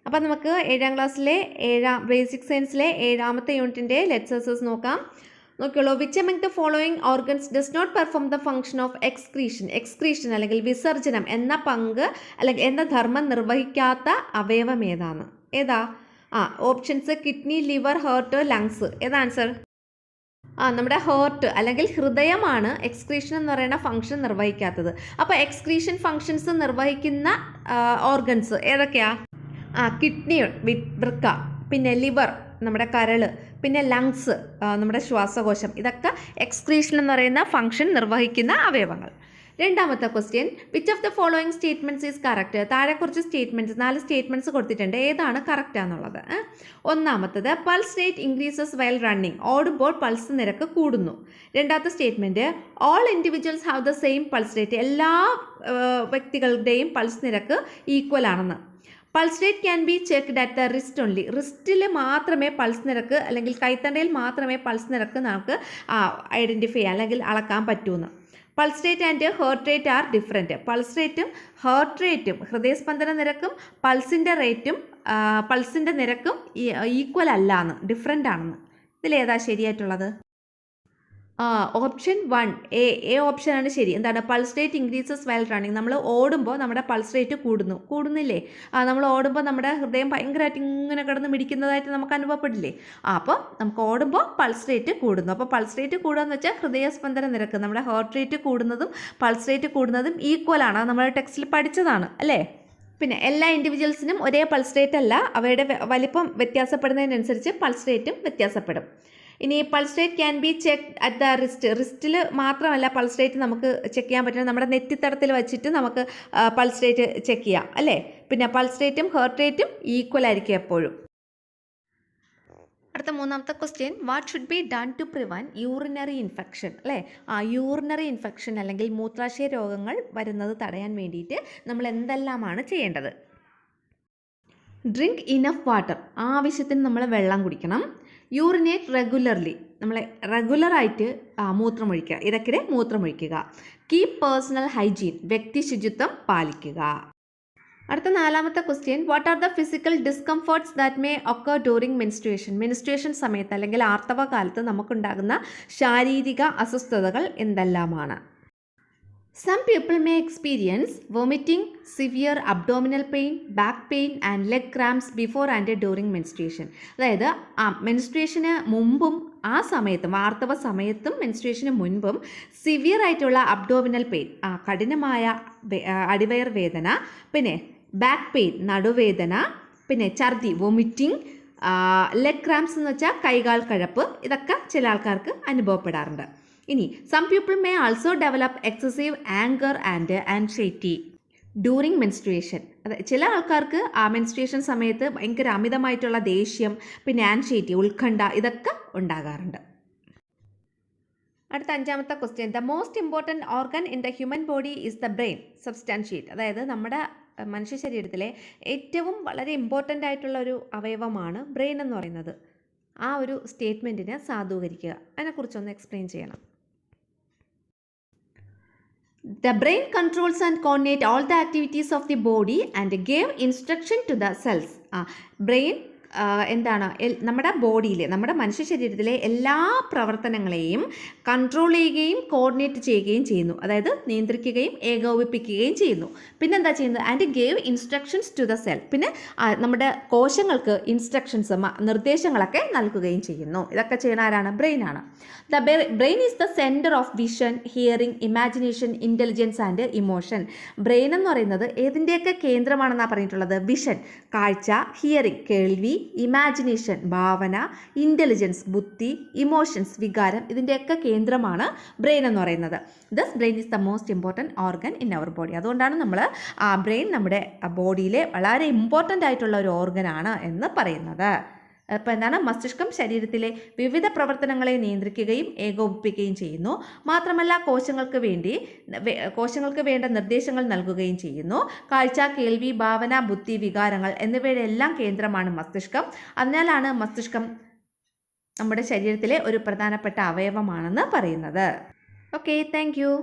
അപ്പോൾ നമുക്ക് 7ാം ക്ലാസ്സിലെ ബേസിക് സയൻസിലെ 7ാമത്തെ യൂണിറ്റിൻ്റെ ലെക്ചേഴ്സസ് നോക്കാം. നോക്കിയുള്ളൂ. Which among the following organs does not perform the function of excretion അല്ലെങ്കിൽ വിസർജനം എന്ന പങ്ക് അല്ലെങ്കിൽ എന്ന ധർമ്മം നിർവഹിക്കാത്ത അവയവം ഏതാണ്? ഏതാ? Options kidney, liver, heart, lungs. ഏതാ ആൻസർ? നമ്മുടെ ഹേർട്ട് അല്ലെങ്കിൽ ഹൃദയമാണ് എക്സ്ക്രീഷൻ എന്ന് പറയുന്ന ഫംഗ്ഷൻ നിർവഹിക്കാത്തത്. അപ്പോൾ എക്സ്ക്രീഷൻ ഫംഗ്ഷൻസ് നിർവഹിക്കുന്ന ഓർഗൻസ് ഏതൊക്കെയാ? കിഡ്നി, വൃക്ക, പിന്നെ ലിവർ, നമ്മുടെ കരള്, പിന്നെ ലങ്സ്, നമ്മുടെ ശ്വാസകോശം. ഇതൊക്കെ എക്സ്ക്രീഷൻ എന്ന് പറയുന്ന ഫംഗ്ഷൻ നിർവഹിക്കുന്ന അവയവങ്ങൾ. രണ്ടാമത്തെ question, which of the following statements is correct? താഴെ കുറച്ച് സ്റ്റേറ്റ്മെൻറ്റ്സ് 4 സ്റ്റേറ്റ്മെൻറ്റ്സ് കൊടുത്തിട്ടുണ്ട്. ഏതാണ് കറക്റ്റ് ആണെന്നുള്ളത്? ഒന്നാമത്തത്, pulse rate increases while running. ഓടുമ്പോൾ പൾസ് നിരക്ക് കൂടുന്നു. രണ്ടാമത്തെ statement, all individuals have the same pulse rate. എല്ലാ വ്യക്തികളുടെയും പൾസ് നിരക്ക് ഈക്വൽ ആണെന്ന്. Pulse rate can be checked at the wrist only. റിസ്റ്റിൽ മാത്രമേ പൾസ് നിരക്ക് അല്ലെങ്കിൽ കൈത്തണ്ടയിൽ മാത്രമേ പൾസ് നിരക്ക് നമുക്ക് ഐഡൻറ്റിഫൈ ചെയ്യാൻ അല്ലെങ്കിൽ അളക്കാൻ പറ്റൂന്ന്. Pulse rate and heart rate are different. Pulse റേറ്റും ഹേർട്ട് റേറ്റും ഹൃദയസ്പന്ദന നിരക്കും പൾസിൻ്റെ നിരക്കും ഈക്വൽ അല്ലാന്ന്, ഡിഫറെൻ്റ് ആണെന്ന്. ഇതിലേതാ ശരിയായിട്ടുള്ളത്? ഓപ്ഷൻ 1 എ ഓപ്ഷനാണ് ശരി. എന്താണ്? Pulse rate increases while running. നമ്മൾ ഓടുമ്പോൾ നമ്മുടെ പൾസ് റേറ്റ് കൂടുന്നില്ലേ? നമ്മൾ ഓടുമ്പോൾ നമ്മുടെ ഹൃദയം ഭയങ്കരമായിട്ട് ഇങ്ങനെ കിടന്ന് മിടിക്കുന്നതായിട്ട് നമുക്ക് അനുഭവപ്പെടില്ലേ? അപ്പോൾ നമുക്ക് ഓടുമ്പോൾ പൾസ് റേറ്റ് കൂടുന്നു. അപ്പോൾ പൾസ് റേറ്റ് കൂടുകയെന്ന് വെച്ചാൽ ഹൃദയസ്പന്ദന നിരക്ക്, നമ്മുടെ ഹേർട്ട് റേറ്റ് കൂടുന്നതും പൾസ് റേറ്റ് കൂടുന്നതും ഈക്വലാണ്. നമ്മൾ ടെക്സ്റ്റിൽ പഠിച്ചതാണ് അല്ലേ? പിന്നെ എല്ലാ ഇൻഡിവിജ്വൽസിനും ഒരേ പൾസ് റേറ്റ് അല്ല, അവയുടെ വലിപ്പം വ്യത്യാസപ്പെടുന്നതിനനുസരിച്ച് പൾസ് റേറ്റും വ്യത്യാസപ്പെടും. ഇനി pulse rate can be check at the റിസ്റ്റിൽ മാത്രമല്ല പൾസ് റേറ്റ് നമുക്ക് ചെക്ക് ചെയ്യാൻ പറ്റുന്നത്, നമ്മുടെ നെറ്റിത്തടത്തിൽ വെച്ചിട്ട് നമുക്ക് പൾസ് റേറ്റ് ചെക്ക് ചെയ്യാം അല്ലേ? പിന്നെ പൾസ് റേറ്റും ഹേർട്ട് റേറ്റും ഈക്വൽ ആയിരിക്കും എപ്പോഴും. അടുത്ത മൂന്നാമത്തെ question, what should be done to prevent urinary infection? അല്ലേ? യൂറിനറി ഇൻഫെക്ഷൻ അല്ലെങ്കിൽ മൂത്രാശയ രോഗങ്ങൾ വരുന്നത് തടയാൻ വേണ്ടിയിട്ട് നമ്മൾ എന്തെല്ലാമാണ് ചെയ്യേണ്ടത്? Drink enough water. ആവശ്യത്തിന് നമ്മൾ വെള്ളം കുടിക്കണം. Urinate regularly. നമ്മൾ റെഗുലറായിട്ട് മൂത്രമൊഴിക്കുക, ഇടയ്ക്കിടെ മൂത്രമൊഴിക്കുക. Keep personal hygiene. വ്യക്തി ശുചിത്വം പാലിക്കുക. അടുത്ത 4ാമത്തെ question, what are the physical discomforts that may occur during menstruation സമയത്ത് അല്ലെങ്കിൽ ആർത്തവ കാലത്ത് നമുക്കുണ്ടാകുന്ന ശാരീരിക അസ്വസ്ഥതകൾ എന്തെല്ലാമാണ്? Some people may experience vomiting, severe abdominal pain, back pain and leg cramps before and during menstruation. അതായത് മെൻസ്ട്രുവേഷന് മുമ്പും ആ സമയത്തും ആർത്തവ സമയത്തും മെൻസ്ട്രുവേഷന് മുൻപും സിവിയർ ആയിട്ടുള്ള അബ്ഡോമിനൽ പെയിൻ, കഠിനമായ അടിവയർ വേദന, പിന്നെ ബാക്ക് പെയിൻ നടുവേദന, പിന്നെ ഛർദി വൊമിറ്റിംഗ്, ലെഗ് ക്രാംസ് എന്ന് വെച്ചാൽ കൈകാൽ കഴപ്പ്, ഇതൊക്കെ ചില ആൾക്കാർക്ക് അനുഭവപ്പെടാറുണ്ട്. ഇനി some people may also develop excessive anger and anxiety during menstruation. അതെ, ചില ആൾക്കാർക്ക് മെൻസ്ട്രുവേഷൻ സമയത്ത് ഭയങ്കര അമിതമായിട്ടുള്ള ദേഷ്യം, പിന്നെ ആൻസൈറ്റി, ഉത്കണ്ഠ, ഇതൊക്കെ ഉണ്ടാകാറുണ്ട്. അടുത്ത 5ാമത്തെ question, the most important organ in the human body is the brain. Substantiate. അതായത് നമ്മുടെ മനുഷ്യ ശരീരത്തിലെ ഏറ്റവും വളരെ ഇമ്പോർട്ടൻ്റ് ആയിട്ടുള്ള ഒരു അവയവമാണ് ബ്രെയിൻ എന്ന് പറയുന്നത്. ആ ഒരു സ്റ്റേറ്റ്മെൻറ്റിനെ സാധൂകരിക്കുക. അതിനെക്കുറിച്ചൊന്ന് എക്സ്പ്ലെയിൻ ചെയ്യണം. The brain controls and coordinates all the activities of the body and give instruction to the cells. Brain എന്താണ്? നമ്മുടെ ബോഡിയിൽ, നമ്മുടെ മനുഷ്യ ശരീരത്തിലെ എല്ലാ പ്രവർത്തനങ്ങളെയും കൺട്രോൾ ചെയ്യുകയും കോർഡിനേറ്റ് ചെയ്യുകയും ചെയ്യുന്നു. അതായത് നിയന്ത്രിക്കുകയും ഏകോപിപ്പിക്കുകയും ചെയ്യുന്നു. പിന്നെ എന്താ ചെയ്യുന്നത്? And gave instructions to the cell. പിന്നെ നമ്മുടെ കോശങ്ങൾക്ക് ഇൻസ്ട്രക്ഷൻസ്, നിർദ്ദേശങ്ങളൊക്കെ നൽകുകയും ചെയ്യുന്നു. ഇതൊക്കെ ചെയ്യുന്ന ആരാണ്? ബ്രെയിനാണ്. The brain is the centre of vision, hearing, imagination, intelligence and emotion. Brain എന്ന് പറയുന്നത് ഏതിൻ്റെയൊക്കെ കേന്ദ്രമാണെന്നാണ് പറഞ്ഞിട്ടുള്ളത്? വിഷൻ കാഴ്ച, ഹിയറിംഗ് കേൾവി, ഇമാജിനേഷൻ ഭാവന, ഇൻ്റലിജൻസ് ബുദ്ധി, ഇമോഷൻസ് വികാരം, ഇതിൻ്റെയൊക്കെ കേന്ദ്രമാണ് ബ്രെയിൻ എന്ന് പറയുന്നത്. Thus brain is the most important organ in our body. അതുകൊണ്ടാണ് നമ്മൾ ബ്രെയിൻ നമ്മുടെ ബോഡിയിലെ വളരെ ഇമ്പോർട്ടൻ്റ് ആയിട്ടുള്ള ഒരു ഓർഗനാണ് എന്ന് പറയുന്നത്. അപ്പോൾ എന്താണ്? മസ്തിഷ്കം ശരീരത്തിലെ വിവിധ പ്രവർത്തനങ്ങളെ നിയന്ത്രിക്കുകയും ഏകോപിപ്പിക്കുകയും ചെയ്യുന്നു. മാത്രമല്ല കോശങ്ങൾക്ക് വേണ്ട നിർദ്ദേശങ്ങൾ നൽകുകയും ചെയ്യുന്നു. കാഴ്ച, കേൾവി, ഭാവന, ബുദ്ധി, വികാരങ്ങൾ എന്നിവയുടെ എല്ലാം കേന്ദ്രമാണ് മസ്തിഷ്കം. അതിനാലാണ് മസ്തിഷ്കം നമ്മുടെ ശരീരത്തിലെ ഒരു പ്രധാനപ്പെട്ട അവയവമാണെന്ന് പറയുന്നത്. Okay, thank you.